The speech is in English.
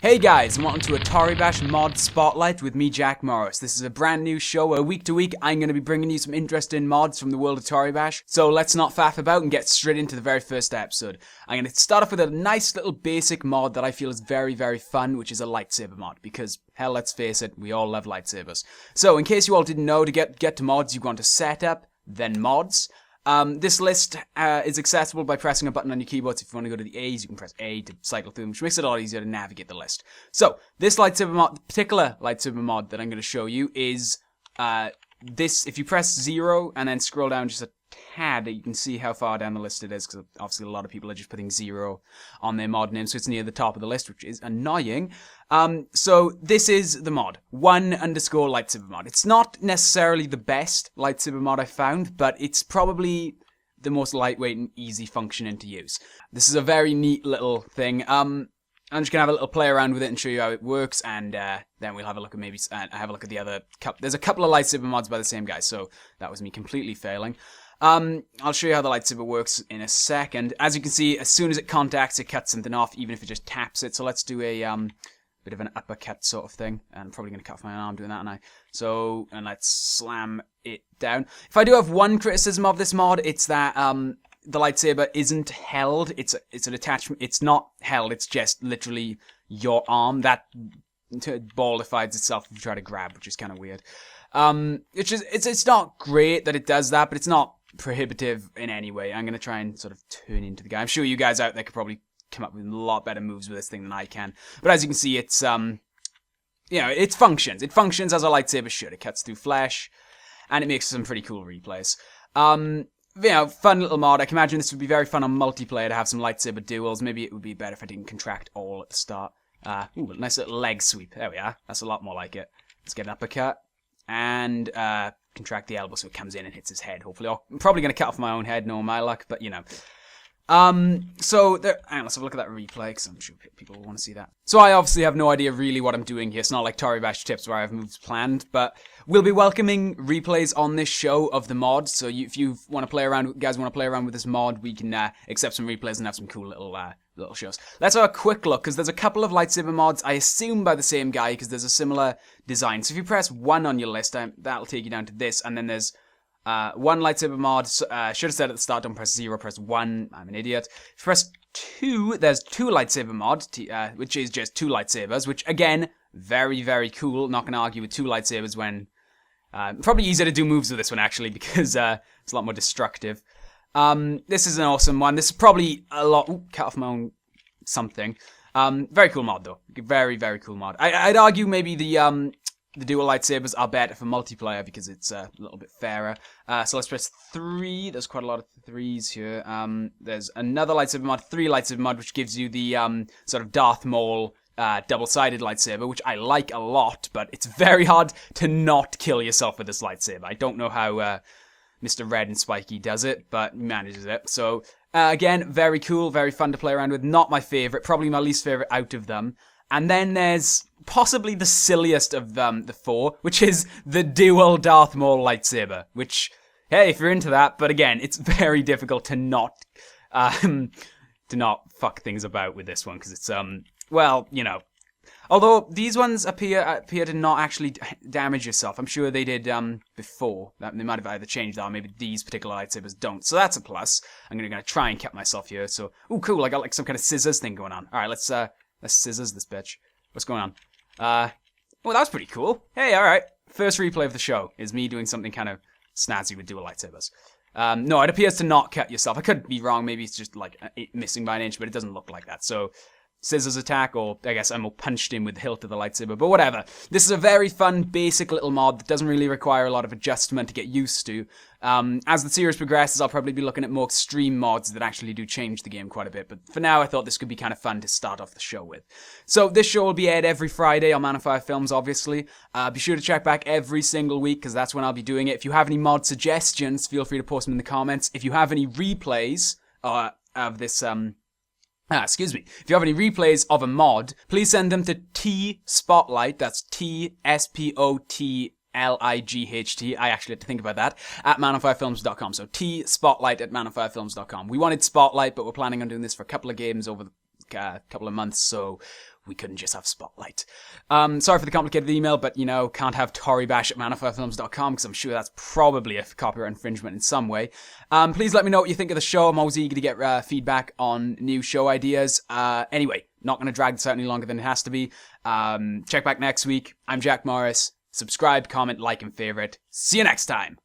Hey guys, and welcome to a Toribash mod spotlight with me, Jack Morris. This is a brand new show where week to week I'm going to be bringing you some interesting mods from the world of Toribash. So let's not faff about and get straight into the very first episode. I'm going to start off with a nice little basic mod that I feel is very, very fun, which is a lightsaber mod. Because, hell, let's face it, we all love lightsabers. So, in case you all didn't know, to get to mods, you go on to Setup, then Mods. This list is accessible by pressing a button on your keyboard. So if you want to go to the A's, you can press A to cycle through them, which makes it a lot easier to navigate the list. So, this lightsaber mod, the particular lightsaber mod that I'm going to show you is this. If you press 0 and then scroll down just a tad, you can see how far down the list it is, because obviously a lot of people are just putting 0 on their mod name, so it's near the top of the list, which is annoying. So this is the mod, 1_lightsaber mod. It's not necessarily the best lightsaber mod I've found, but it's probably the most lightweight and easy functioning to use. This is a very neat little thing. I'm just gonna have a little play around with it and show you how it works, and then we'll have a look at have a look at the other. There's a couple of lightsaber mods by the same guy, so that was me completely failing. I'll show you how the lightsaber works in a second. As you can see, as soon as it contacts, it cuts something off, even if it just taps it. So let's do a bit of an uppercut sort of thing. And I'm probably going to cut off my arm doing that, and and let's slam it down. If I do have one criticism of this mod, it's that the lightsaber isn't held. It's an attachment. It's not held. It's just literally your arm that ball divides itself if you try to grab, which is kind of weird. It's not great that it does that, but it's not prohibitive in any way. I'm going to try and sort of turn into the guy. I'm sure you guys out there could probably come up with a lot better moves with this thing than I can. But as you can see, it's, it functions. It functions as a lightsaber should. It cuts through flesh, and it makes some pretty cool replays. Fun little mod. I can imagine this would be very fun on multiplayer to have some lightsaber duels. Maybe it would be better if I didn't contract all at the start. Ooh, nice little leg sweep. There we are. That's a lot more like it. Let's get an uppercut. And contract the elbow so it comes in and hits his head, hopefully. I'm probably going to cut off my own head, knowing my luck, but you know. So there, let's have a look at that replay, because I'm sure people will want to see that. So I obviously have no idea really what I'm doing here. It's not like Toribash tips where I have moves planned, but we'll be welcoming replays on this show of the mod. So if you want to play around, guys want to play around with this mod, we can accept some replays and have some cool little shows. Let's have a quick look, because there's a couple of lightsaber mods, I assume by the same guy, because there's a similar design. So if you press 1 on your list, that'll take you down to this, and then there's one lightsaber mod. Should have said at the start, don't press 0, press 1. I'm an idiot. If you press 2, there's 2 lightsaber mod, which is just 2 lightsabers, which again, very, very cool. Not going to argue with 2 lightsabers when probably easier to do moves with this one actually, because it's a lot more destructive. This is an awesome one. This is probably a lot. Ooh, cut off my own something. Very cool mod though. Very, very cool mod. I'd argue maybe the dual lightsabers are better for multiplayer because it's a little bit fairer. So let's press 3. There's quite a lot of 3s here. There's another lightsaber mod, 3 lightsaber mod, which gives you the sort of Darth Maul double-sided lightsaber, which I like a lot, but it's very hard to not kill yourself with this lightsaber. I don't know how Mr. Red and Spiky does it, but manages it. So, again, very cool, very fun to play around with. Not my favorite, probably my least favorite out of them. And then there's possibly the silliest of the 4, which is the dual Darth Maul lightsaber, which, hey, if you're into that, but again, it's very difficult to not fuck things about with this one, because it's, well, you know. Although these ones appear to not actually damage yourself. I'm sure they did before. They might have either changed that, or maybe these particular lightsabers don't. So that's a plus. I'm gonna try and cut myself here. So, ooh, cool. I got like some kind of scissors thing going on. All right, let's scissors this bitch. What's going on? Well, that was pretty cool. Hey, all right. First replay of the show is me doing something kind of snazzy with dual lightsabers. No, it appears to not cut yourself. I could be wrong. Maybe it's just like missing by an inch, but it doesn't look like that. So, scissors attack, or I guess I'm more punched in with the hilt of the lightsaber, but whatever. This is a very fun, basic little mod that doesn't really require a lot of adjustment to get used to. As the series progresses, I'll probably be looking at more extreme mods that actually do change the game quite a bit, but for now, I thought this could be kind of fun to start off the show with. So this show will be aired every Friday on Man on Fire Films, obviously. Be sure to check back every single week, because that's when I'll be doing it. If you have any mod suggestions, feel free to post them in the comments. If you have any replays of this, excuse me. If you have any replays of a mod, please send them to T-Spotlight, that's T-S-P-O-T-L-I-G-H-T, I actually had to think about that, at manonfirefilms.com. So T-Spotlight at manonfirefilms.com. We wanted Spotlight, but we're planning on doing this for a couple of games over the couple of months, so we couldn't just have Spotlight. Sorry for the complicated email, but, you know, can't have Toribash at manifirefilms.com because I'm sure that's probably a copyright infringement in some way. Please let me know what you think of the show. I'm always eager to get feedback on new show ideas. Anyway, not going to drag this out any longer than it has to be. Check back next week. I'm Jack Morris. Subscribe, comment, like, and favorite. See you next time.